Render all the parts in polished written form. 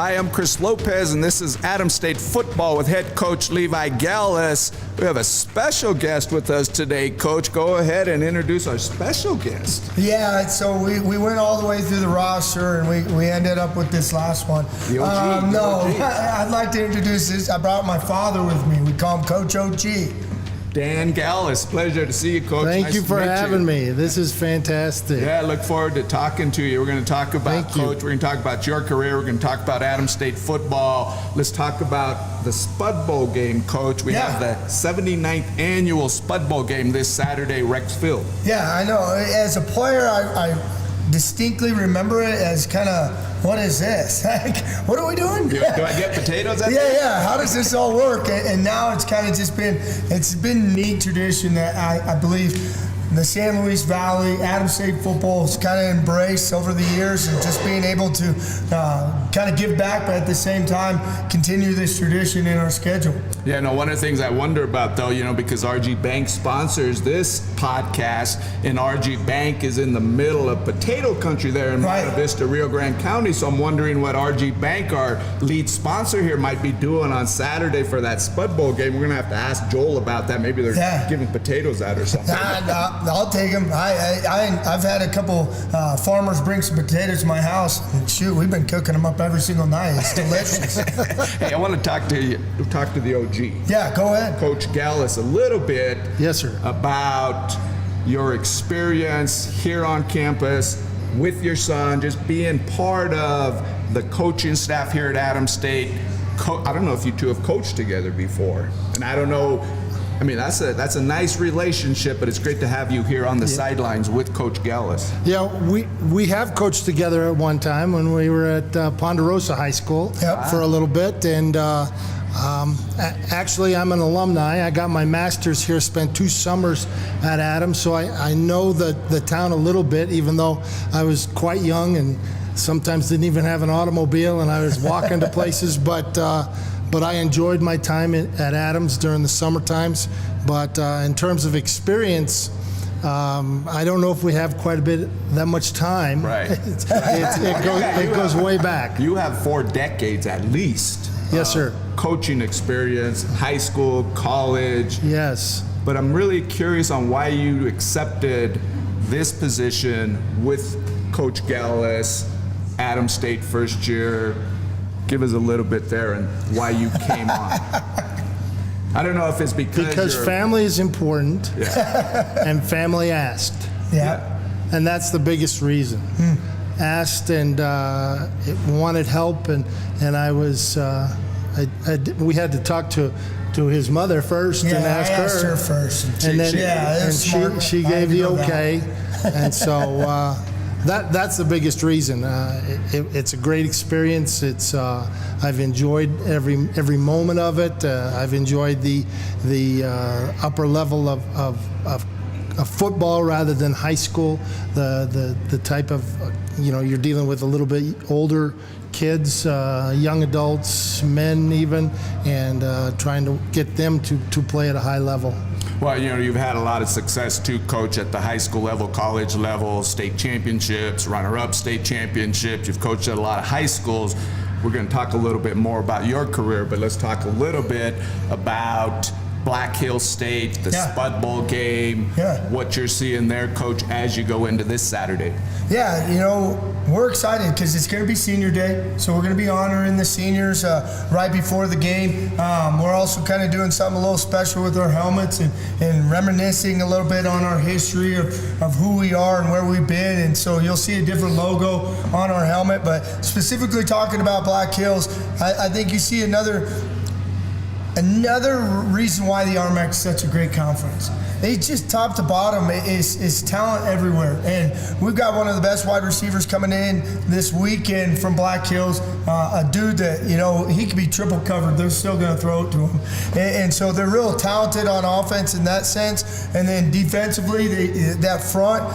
Hi, I'm Chris Lopez, and this is Adams State Football with head coach Levi Gallas. We have a special guest with us today. Coach, go ahead and introduce our special guest. Yeah, so we went all the way through the roster, and we ended up with this last one. The OG. I'd like to introduce this. I brought my father with me. We call him Coach OG. Dan Gallas, pleasure to see you, Coach. Thank you for having me. This is fantastic. Yeah, I look forward to talking to you. We're going to talk about Coach. We're going to talk about your career. We're going to talk about Adams State football. Let's talk about the Spud Bowl game, Coach. We have the 79th annual Spud Bowl game this Saturday, Rex Field. Yeah, I know. As a player, I distinctly remember it as kind of, what is this? What are we doing? Do I get potatoes at Yeah. How does this all work? And now it's kind of just been neat tradition that I believe the San Luis Valley, Adams State football has kind of embraced over the years, and just being able to kind of give back, but at the same time continue this tradition in our schedule. Yeah, no, one of the things I wonder about, though, because RG Bank sponsors this podcast, and RG Bank is in the middle of potato country there in Monte Vista, Rio Grande County, so I'm wondering what RG Bank, our lead sponsor here, might be doing on Saturday for that Spud Bowl game. We're going to have to ask Joel about that. Maybe they're giving potatoes out or something. I'll take them. I've had a couple farmers bring some potatoes to my house, and shoot, we've been cooking them up every single night. It's delicious. Hey, I want to talk to the OG. Yeah, go ahead. Coach Gallas, a little bit about your experience here on campus with your son, just being part of the coaching staff here at Adams State. I don't know if you two have coached together before, and I don't know. I mean, that's a nice relationship, but it's great to have you here on the sidelines with Coach Gallas. Yeah, we have coached together at one time when we were at Ponderosa High School for a little bit, and actually I'm an alumni. I got my master's here, spent 2 summers at Adams, so I know the town a little bit, even though I was quite young and sometimes didn't even have an automobile, and I was walking to places, but I enjoyed my time at Adams during the summer times. But in terms of experience, I don't know if we have quite that much time. Right. It goes way back. You have 4 decades at least. Yes, sir. Coaching experience, high school, college. Yes. But I'm really curious on why you accepted this position with Coach Gallas, Adams State first year. Give us a little bit there and why you came on. I don't know if it's because family is important and family asked. Yeah. And that's the biggest reason. Asked and it wanted help, and I was we had to talk to his mother first and ask I asked her first. And then she gave the okay. And so that's the biggest reason. It's a great experience. It's I've enjoyed every moment of it. I've enjoyed the upper level of football rather than high school. The type of you're dealing with a little bit older kids, young adults, men even, and trying to get them to play at a high level. Well, you've had a lot of success too, Coach, at the high school level, college level, state championships, runner-up state championships. You've coached at a lot of high schools. We're going to talk a little bit more about your career, but let's talk a little bit about Black Hills State, the Spud Bowl game, what you're seeing there, Coach, as you go into this Saturday. Yeah, we're excited because it's going to be senior day, so we're going to be honoring the seniors right before the game. We're also kind of doing something a little special with our helmets and reminiscing a little bit on our history of who we are and where we've been, and so you'll see a different logo on our helmet. But specifically talking about Black Hills, I think you see another reason why the RMAC is such a great conference. It's just top to bottom is talent everywhere, and we've got one of the best wide receivers coming in this weekend from Black Hills, a dude that he could be triple covered, they're still going to throw it to him, and so they're real talented on offense in that sense. And then defensively, that front,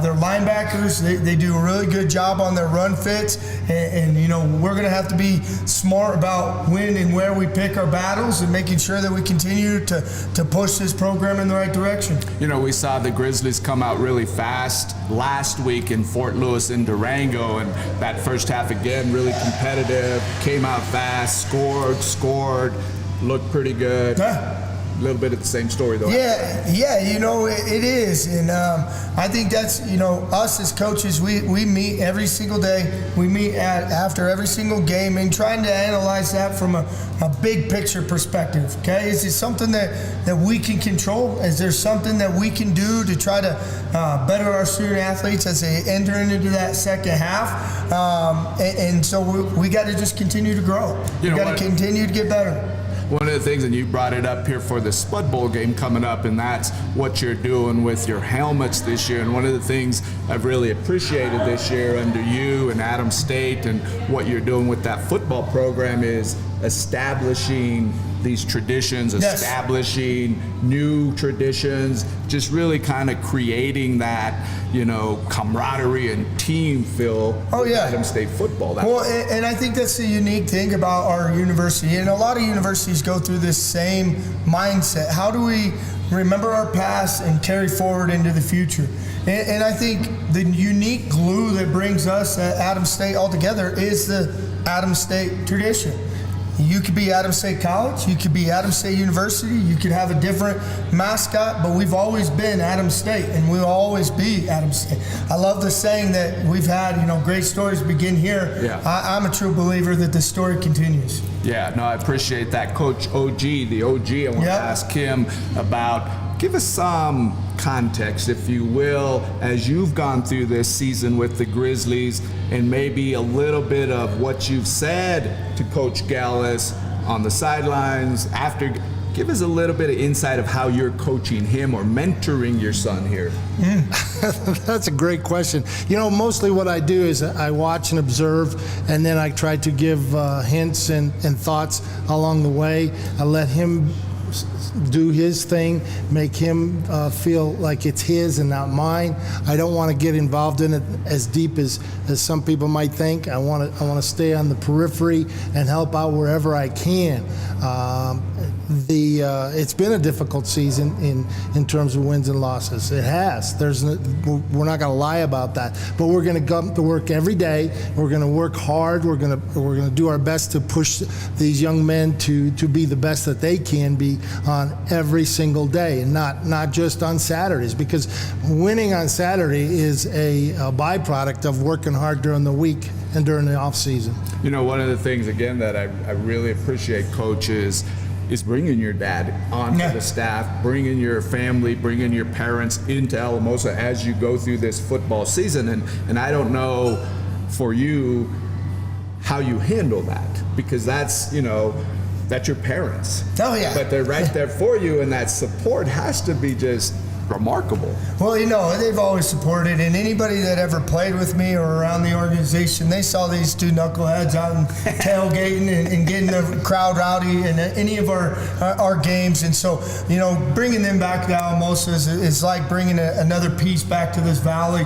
their linebackers, they do a really good job on their run fits, and we're going to have to be smart about when and where we pick our battles and making sure that we continue to push this program in the right direction. direction. You know, we saw the Grizzlies come out really fast last week in Fort Lewis and Durango, and that first half again really competitive, came out fast, scored, looked pretty good. Yeah. A little bit of the same story, though. Yeah, you know, it is. And I think that's, you know, us as coaches, we meet every single day. We meet after every single game and trying to analyze that from a big picture perspective, okay? Is it something that we can control? Is there something that we can do to try to better our student athletes as they enter into that second half? And so we got to just continue to grow. We got to continue to get better. One of the things, and you brought it up here for the Spud Bowl game coming up, and that's what you're doing with your helmets this year. And one of the things I've really appreciated this year under you and Adams State and what you're doing with that football program is establishing these traditions, establishing new traditions, just really kind of creating that, you know, camaraderie and team feel with Adams State football. And I think that's the unique thing about our university. And a lot of universities go through this same mindset. How do we remember our past and carry forward into the future? And I think the unique glue that brings us at Adams State all together is the Adams State tradition. You could be Adams State College, you could be Adams State University, you could have a different mascot, but we've always been Adams State, and we'll always be Adams State. I love the saying that we've had, you know, great stories begin here. Yeah. I'm a true believer that the story continues. Yeah, no, I appreciate that. Coach OG, the OG, I want to ask him about, give us some context, if you will, as you've gone through this season with the Grizzlies, and maybe a little bit of what you've said to Coach Gallas on the sidelines after. Give us a little bit of insight of how you're coaching him or mentoring your son here. That's a great question. You know, mostly what I do is I watch and observe, and then I try to give hints and thoughts along the way. I let him do his thing, make him feel like it's his and not mine. I don't want to get involved in it as deep as some people might think. I want to stay on the periphery and help out wherever I can. It's been a difficult season in terms of wins and losses. It has. We're not going to lie about that. But we're going to come to work every day. We're going to work hard. We're going to do our best to push these young men to be the best that they can be on every single day, and not just on Saturdays, because winning on Saturday is a byproduct of working hard during the week and during the off season. You know, one of the things again that I really appreciate, Coach, is bringing your dad onto the staff, bringing your family, bringing your parents into Alamosa as you go through this football season. And I don't know for you how you handle that, because that's, you know, that's your parents. Oh, yeah. But they're right there for you, and that support has to be just remarkable. Well, you know, they've always supported, and anybody that ever played with me or around the organization, they saw these two knuckleheads out and tailgating and getting the crowd rowdy in any of our games. And so, you know, bringing them back to Alamosa is like bringing another piece back to this valley.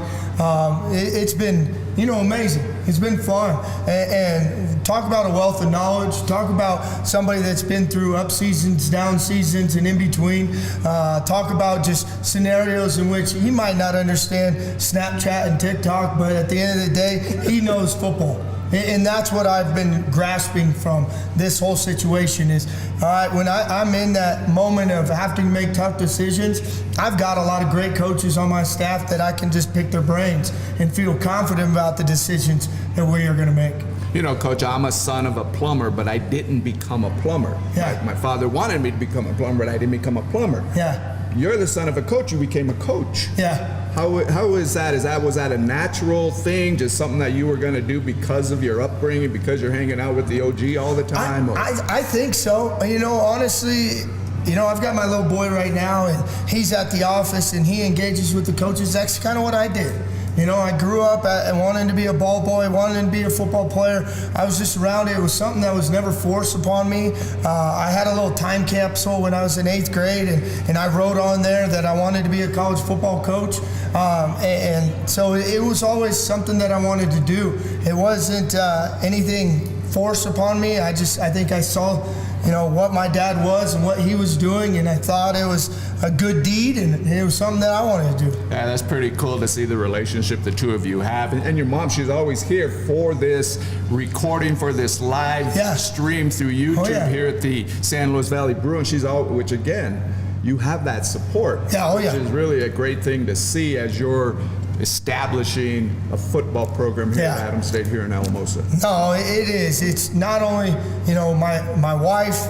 It's been, you know, amazing. It's been fun. And talk about a wealth of knowledge. Talk about somebody that's been through up seasons, down seasons, and in between. Talk about just scenarios in which he might not understand Snapchat and TikTok, but at the end of the day, he knows football. And that's what I've been grasping from this whole situation is, all right, when I'm in that moment of having to make tough decisions, I've got a lot of great coaches on my staff that I can just pick their brains and feel confident about the decisions that we are going to make. You know, Coach, I'm a son of a plumber, but I didn't become a plumber. Yeah. My father wanted me to become a plumber, but I didn't become a plumber. Yeah. You're the son of a coach. You became a coach. Yeah. How is that? Was that a natural thing, just something that you were going to do because of your upbringing, because you're hanging out with the OG all the time? I think so. You know, honestly, you know, I've got my little boy right now, and he's at the office, and he engages with the coaches. That's kind of what I did. You know, I grew up wanting to be a ball boy, wanting to be a football player. I was just around it. It was something that was never forced upon me. I had a little time capsule when I was in 8th grade, and I wrote on there that I wanted to be a college football coach. And so it was always something that I wanted to do. It wasn't anything forced upon me. I think I saw, what my dad was and what he was doing, and I thought it was a good deed, and it was something that I wanted to do. Yeah, that's pretty cool to see the relationship the two of you have. And your mom, she's always here for this recording, for this live stream through YouTube here at the San Luis Valley Bruins. Which again, you have that support, which is really a great thing to see as you're establishing a football program here at Adams State here in Alamosa. No, it is. It's not only, my wife,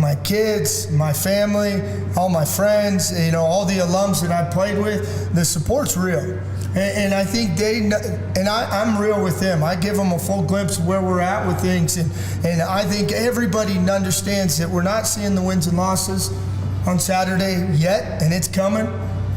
my kids, my family, all my friends, all the alums that I played with. The support's real. And I think I'm real with them. I give them a full glimpse of where we're at with things. And I think everybody understands that we're not seeing the wins and losses on Saturday yet, and it's coming,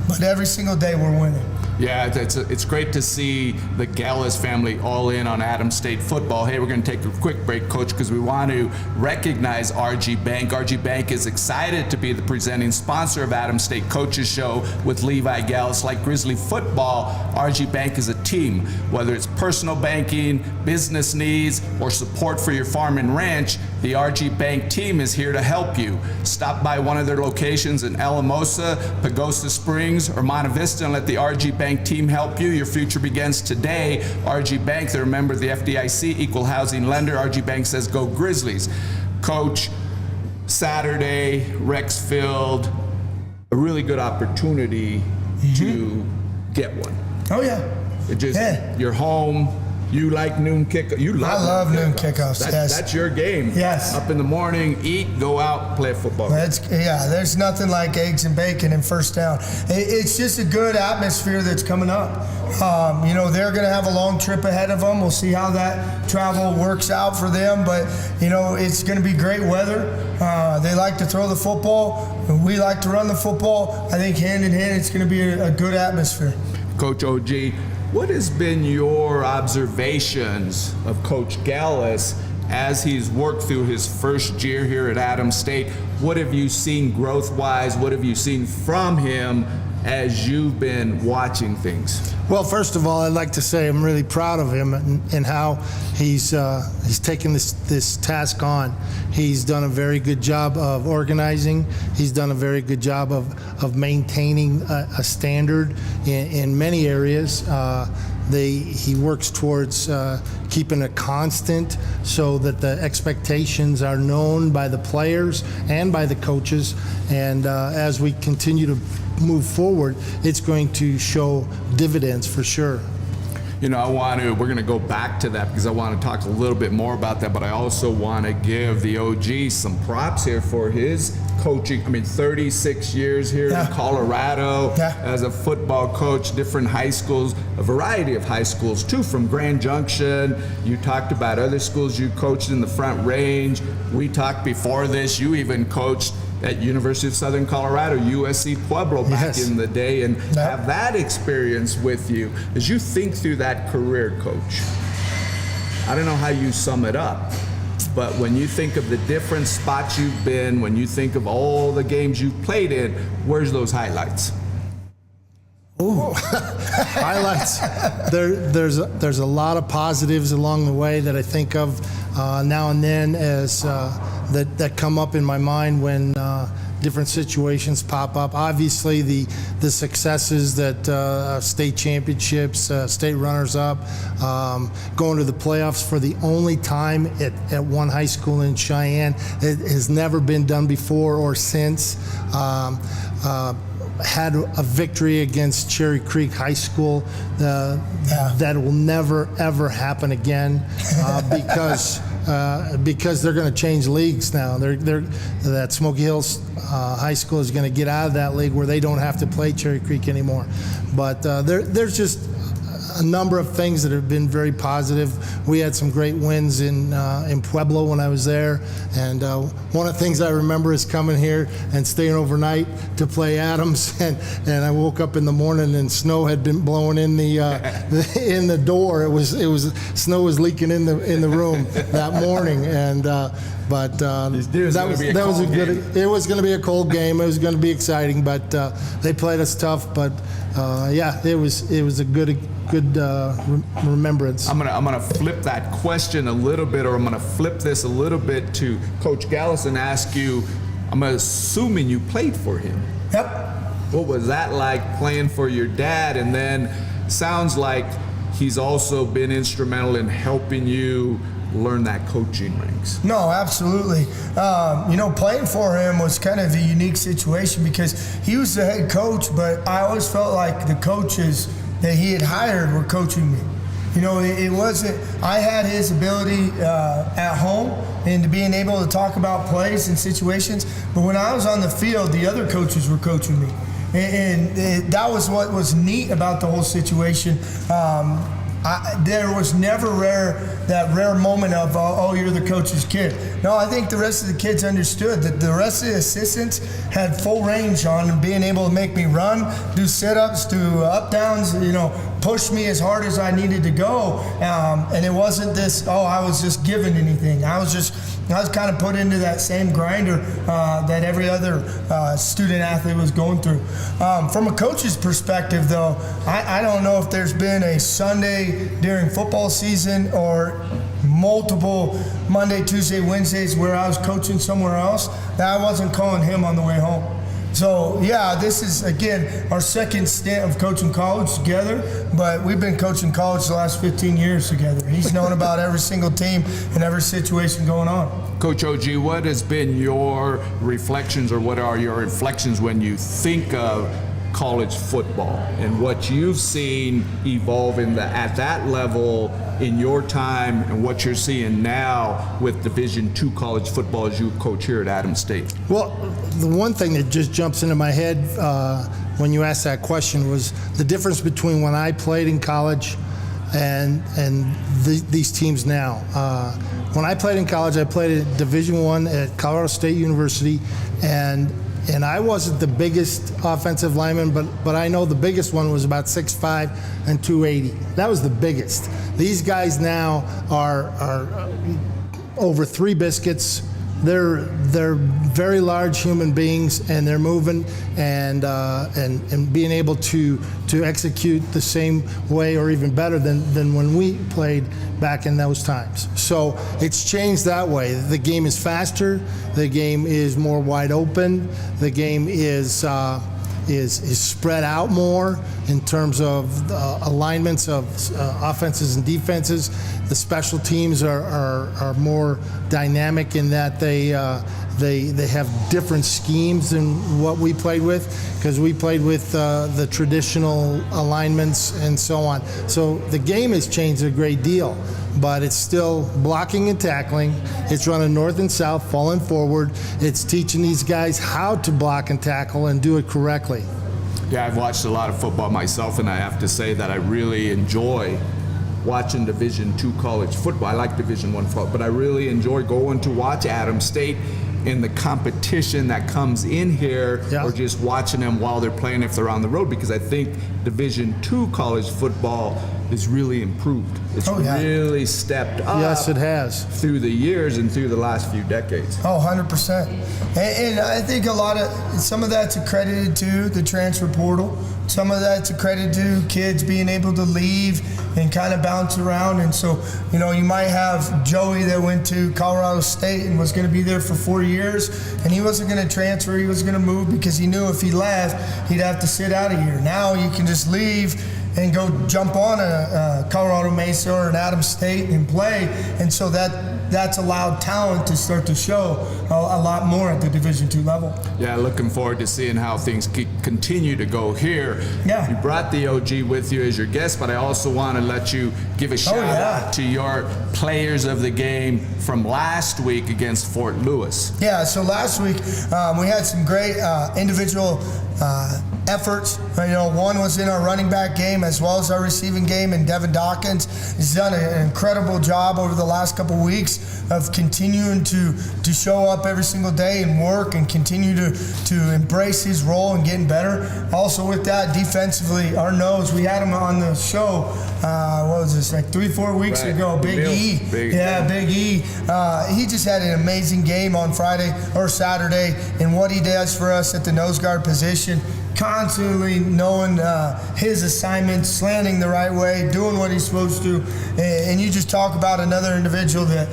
but every single day we're winning. Yeah, it's great to see the Gallas family all in on Adams State football. Hey, we're going to take a quick break, Coach, because we want to recognize RG Bank. RG Bank is excited to be the presenting sponsor of Adams State Coaches Show with Levi Gallas. Like Grizzly football, RG Bank is a team. Whether it's personal banking, business needs, or support for your farm and ranch, the RG Bank team is here to help you. Stop by one of their locations in Alamosa, Pagosa Springs, or Monte Vista and let the RG Bank team help you. Your future begins today. RG Bank, they're a member of the FDIC, equal housing lender. RG Bank says go Grizzlies. Coach, Saturday, Rex Field, a really good opportunity to get one. Oh, yeah. You're home. You like noon kickoff. I love noon kickoffs. That's your game. Yes. Up in the morning, eat, go out, play football. There's nothing like eggs and bacon and first down. It's just a good atmosphere that's coming up. They're going to have a long trip ahead of them. We'll see how that travel works out for them. But, it's going to be great weather. They like to throw the football. We like to run the football. I think hand in hand, it's going to be a good atmosphere. Coach OG, what has been your observations of Coach Gallas as he's worked through his first year here at Adams State? What have you seen growth-wise? What have you seen from him as you've been watching things? Well, first of all, I'd like to say I'm really proud of him and how he's taken this task on. He's done a very good job of organizing. He's done a very good job of maintaining a standard in many areas. He works towards keeping a constant so that the expectations are known by the players and by the coaches. And as we continue to move forward, it's going to show dividends for sure. We're going to go back to that because I want to talk a little bit more about that, but I also want to give the OG some props here for his coaching. 36 years here in Colorado as a football coach, different high schools, a variety of high schools too, from Grand Junction. You talked about other schools you coached in the Front Range. We talked before this, you even coached at University of Southern Colorado, USC Pueblo back in the day, and have that experience with you. As you think through that career, Coach, I don't know how you sum it up, but when you think of the different spots you've been, when you think of all the games you've played in, where's those highlights? Ooh, highlights. There's a lot of positives along the way that I think of now and then as that come up in my mind when different situations pop up. Obviously, the successes that state championships, state runners-up, going to the playoffs for the only time at one high school in Cheyenne. It has never been done before or since. Had a victory against Cherry Creek High School that will never ever happen again because they're going to change leagues now. That Smoky Hills High School is going to get out of that league where they don't have to play Cherry Creek anymore. But there's just a number of things that have been very positive. We had some great wins in Pueblo when I was there, and one of the things I remember is coming here and staying overnight to play Adams, and I woke up in the morning and snow had been blowing in in the door. It was snow was leaking in the room that morning, and but it was going to be a cold game. It was going to be exciting, but they played us tough. But it was a remembrance. I'm gonna flip that question a little bit, or I'm gonna flip this a little bit to Coach Gallas and ask you. I'm assuming you played for him. Yep. What was that like playing for your dad? And then sounds like he's also been instrumental in helping you learn that coaching ranks. No, absolutely. Playing for him was kind of a unique situation because he was the head coach, but I always felt like the coaches that he had hired were coaching me. It wasn't, I had his ability at home and being able to talk about plays and situations, but when I was on the field, the other coaches were coaching me. And that was what was neat about the whole situation. There was never that rare moment of, oh, you're the coach's kid. No, I think the rest of the kids understood that the rest of the assistants had full range on being able to make me run, do sit-ups, do up-downs, push me as hard as I needed to go. And it wasn't this, I was just given anything. I was kind of put into that same grinder that every other student athlete was going through. From a coach's perspective, though, I don't know if there's been a Sunday during football season or multiple Monday, Tuesday, Wednesdays where I was coaching somewhere else that I wasn't calling him on the way home. So, yeah, this is, again, our second stint of coaching college together, but we've been coaching college the last 15 years together. He's known about every single team and every situation going on. Coach OG, what has been your reflections, or what are your reflections when you think of college football and what you've seen evolve at that level in your time, and what you're seeing now with Division II college football as you coach here at Adams State? Well, the one thing that just jumps into my head when you asked that question was the difference between when I played in college and these teams now. When I played in college, I played at Division I at Colorado State University, and I wasn't the biggest offensive lineman, but I know the biggest one was about 6'5" and 280. That was the biggest. These guys now are over 3 biscuits. They're very large human beings, and they're moving and being able to execute the same way or even better than when we played back in those times. So it's changed that way. The game is faster. The game is more wide open. The game is spread out more in terms of alignments of offenses and defenses. The special teams are more dynamic in that they have different schemes than what we played with, because we played with the traditional alignments and so on. So the game has changed a great deal, but it's still blocking and tackling. It's running north and south, falling forward. It's teaching these guys how to block and tackle and do it correctly. Yeah, I've watched a lot of football myself, and I have to say that I really enjoy watching Division II college football. I like Division I football, but I really enjoy going to watch Adams State in the competition that comes in here, or just watching them while they're playing if they're on the road, because I think Division II college football is really improved. It's really stepped up. Yes, it has. Through the years and through the last few decades. 100%. And I think some of that's accredited to the transfer portal. Some of that's accredited to kids being able to leave and kind of bounce around. And so, you might have Joey that went to Colorado State and was going to be there for 4 years, and he wasn't going to transfer. He was going to move because he knew if he left, he'd have to sit out a year. Now you can just leave and go jump on a Colorado Mesa or an Adams State and play. And so that's allowed talent to start to show a lot more at the Division II level. Yeah, looking forward to seeing how things continue to go here. Yeah. You brought the OG with you as your guest, but I also want to let you give a shout out to your players of the game from last week against Fort Lewis. Yeah, so last week we had some great individual efforts. One was in our running back game as well as our receiving game, and Devin Dawkins has done an incredible job over the last couple weeks of continuing to show up every single day and work and continue to embrace his role and getting better. Also with that, defensively, our nose, we had him on the show, what was this, like 3-4 weeks ago, Big E. Big E. He just had an amazing game on Friday or Saturday, and what he does for us at the nose guard position constantly knowing his assignments, slanting the right way, doing what he's supposed to. And you just talk about another individual that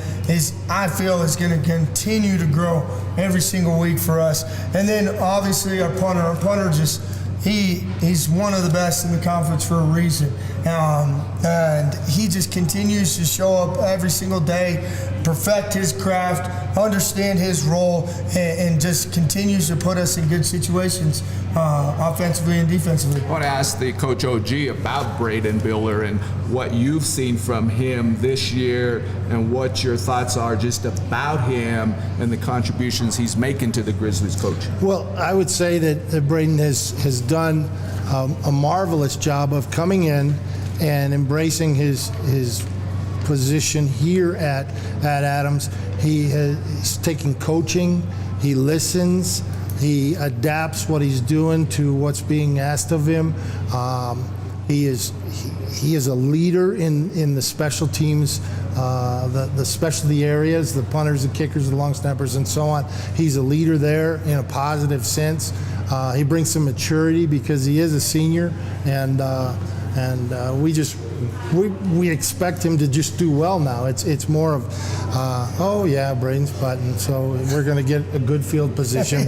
I feel is going to continue to grow every single week for us. And then obviously our punter just, he's one of the best in the conference for a reason. And he just continues to show up every single day, perfect his craft, understand his role, and just continues to put us in good situations offensively and defensively. I want to ask the Coach OG about Braden Biller and what you've seen from him this year and what your thoughts are just about him and the contributions he's making to the Grizzlies, Coach. Well, I would say that Braden has done a marvelous job of coming in and embracing his position here at Adams. He's taking coaching, he listens, he adapts what he's doing to what's being asked of him. He is a leader in the special teams, the specialty areas, the punters, the kickers, the long snappers, and so on. He's a leader there in a positive sense. He brings some maturity because he is a senior, and we expect him to just do well now. It's more of, oh yeah, Braden's button, so we're going to get a good field position.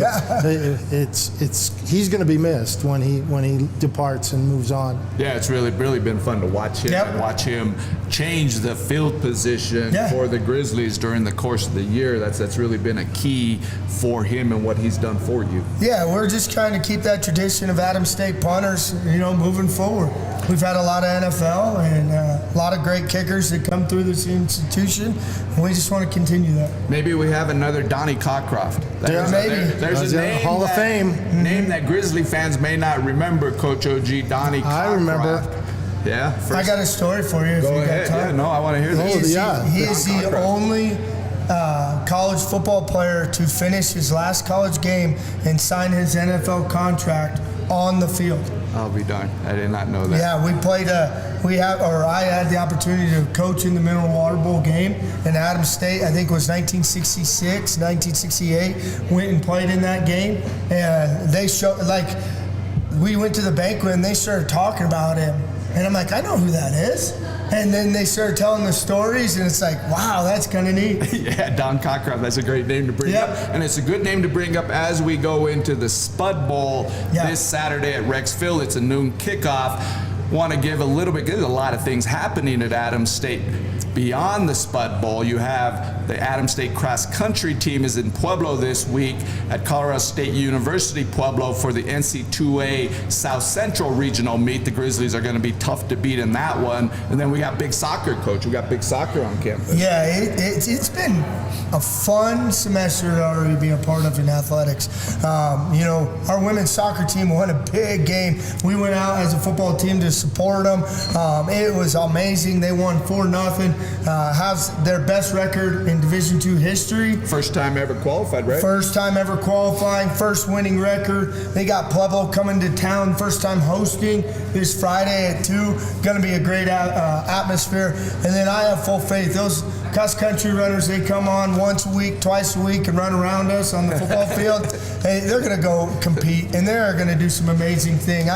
He's going to be missed when he departs and moves on. Yeah, it's really been fun to watch him and watch him change the field position for the Grizzlies during the course of the year. That's really been a key for him and what he's done for you. Yeah, we're just trying to keep that tradition of Adams State punters, moving forward. We've had a lot of NFL and a lot of great kickers that come through this institution, and we just want to continue that. Maybe we have another Donnie Cockcroft. There's a name Hall of Fame. Name that Grizzly fans may not remember, Coach OG, Donnie Cockcroft. I remember. Yeah. I got a story for you if Go you ahead. got time. Yeah, no, I want to hear this. He is the only college football player to finish his last college game and sign his NFL contract on the field. I'll be darned. I did not know that. Yeah, we played. I had the opportunity to coach in the Mineral Water Bowl game in Adams State. I think it was 1966, 1968. Went and played in that game, and they showed we went to the banquet and they started talking about him, and I'm like, I know who that is. And then they started telling the stories, and it's like, wow, that's kind of neat. Yeah, Don Cockcroft, that's a great name to bring up. And it's a good name to bring up as we go into the Spud Bowl this Saturday at Rex Field. It's a noon kickoff. Want to give a little bit, there's a lot of things happening at Adams State. Beyond the Spud Bowl, you have the Adams State cross country team is in Pueblo this week at Colorado State University Pueblo for the NC2A South Central Regional meet. The Grizzlies are going to be tough to beat in that one. And then we got big soccer, Coach. We got big soccer on campus. Yeah, it's been a fun semester to already be a part of in athletics. Our women's soccer team won a big game. We went out as a football team to support them. It was amazing. They won 4-0. Has their best record in Division II history. First time ever qualified, right? First time ever qualifying, first winning record. They got Pueblo coming to town, first time hosting this Friday at 2. Going to be a great atmosphere. And then I have full faith. Those cross-country runners, they come on once a week, twice a week, and run around us on the football field. Hey, they're going to go compete, and they're going to do some amazing things.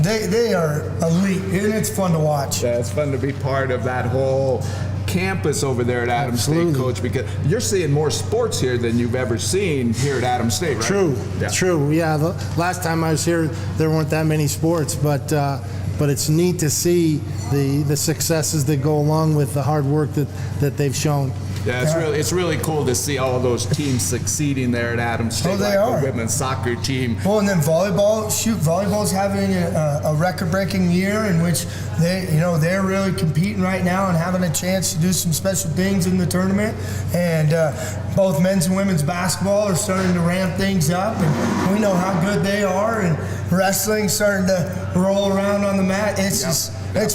They are elite, and it's fun to watch. Yeah, it's fun to be part of that whole campus over there at Adams State, Coach, because you're seeing more sports here than you've ever seen here at Adams State, right? True. Yeah, the last time I was here, there weren't that many sports, but it's neat to see the successes that go along with the hard work that they've shown. Yeah, it's really cool to see all those teams succeeding there at Adams State, the women's soccer team. Well, and then volleyball's having a record-breaking year in which they're really competing right now and having a chance to do some special things in the tournament. And both men's and women's basketball are starting to ramp things up, and we know how good they are. And wrestling's starting to roll around on the mat. It's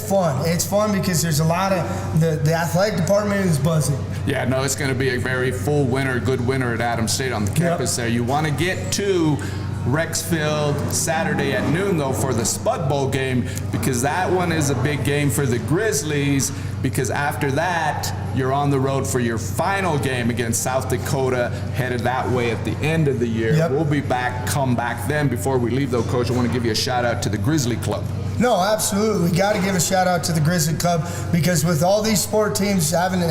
fun. It's fun because there's a lot of the athletic department is buzzing. Yeah, no, it's going to be a very full winter, good winter at Adams State on the campus there. You want to get to Rexfield Saturday at noon, though, for the Spud Bowl game, because that one is a big game for the Grizzlies. because after that, you're on the road for your final game against South Dakota, headed that way at the end of the year. Yep. We'll be back, come back then. Before we leave though, Coach, I want to give you a shout out to the Grizzly Club. No, absolutely. We got to give a shout out to the Grizzly Club, because with all these sport teams having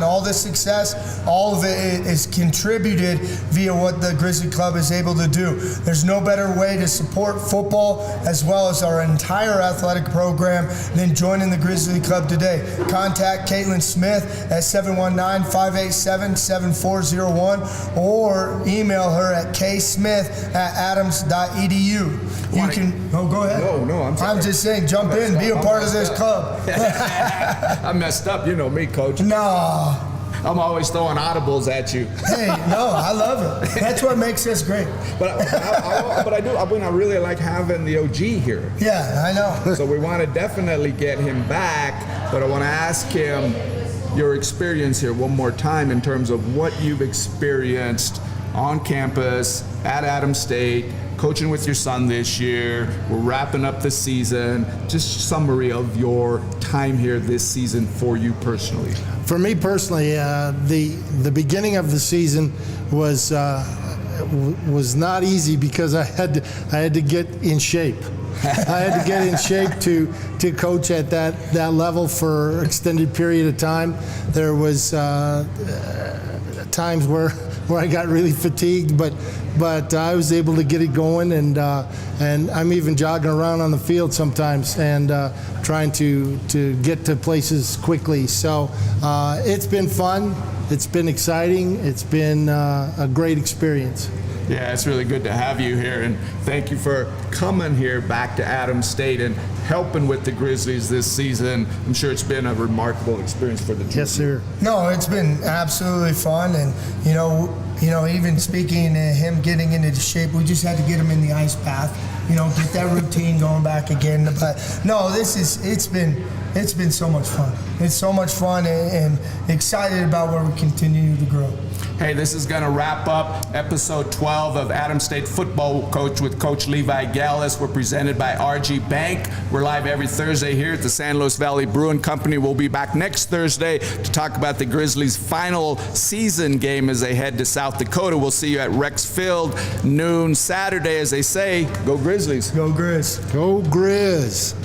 all this success, all of it is contributed via what the Grizzly Club is able to do. There's no better way to support football as well as our entire athletic program than joining the Grizzly Club today. Contact Caitlin Smith at 719-587-7401 or email her at ksmith@adams.edu. You can. Oh, go ahead. No, I'm just saying, jump in, be a part of this club. I messed up, you know me, Coach. No. I'm always throwing audibles at you. Hey, no, I love it. That's what makes us great. But I really like having the OG here. Yeah, I know. So we want to definitely get him back, but I want to ask him your experience here one more time in terms of what you've experienced on campus at Adams State, coaching with your son this year. We're wrapping up the season. Just summary of your time here this season for you personally. For me personally, the beginning of the season was not easy because I had to get in shape. I had to get in shape to coach at that level for an extended period of time. There was times where I got really fatigued, but I was able to get it going, and I'm even jogging around on the field sometimes and trying to get to places quickly. So it's been fun. It's been exciting. It's been a great experience. Yeah, it's really good to have you here, and thank you for coming here back to Adams State and helping with the Grizzlies this season. I'm sure it's been a remarkable experience for the team. Yes, sir. No, it's been absolutely fun, and you know, even speaking to him getting into shape, we just had to get him in the ice bath. Get that routine going back again. But no, it's been so much fun. It's so much fun, and excited about where we continue to grow. Hey, this is going to wrap up episode 12 of Adams State Football Coach with Coach Levi Gallas. We're presented by RG Bank. We're live every Thursday here at the San Luis Valley Brewing Company. We'll be back next Thursday to talk about the Grizzlies' final season game as they head to South Dakota. We'll see you at Rex Field noon Saturday. As they say, go Grizzlies. Go Grizz. Go Grizz.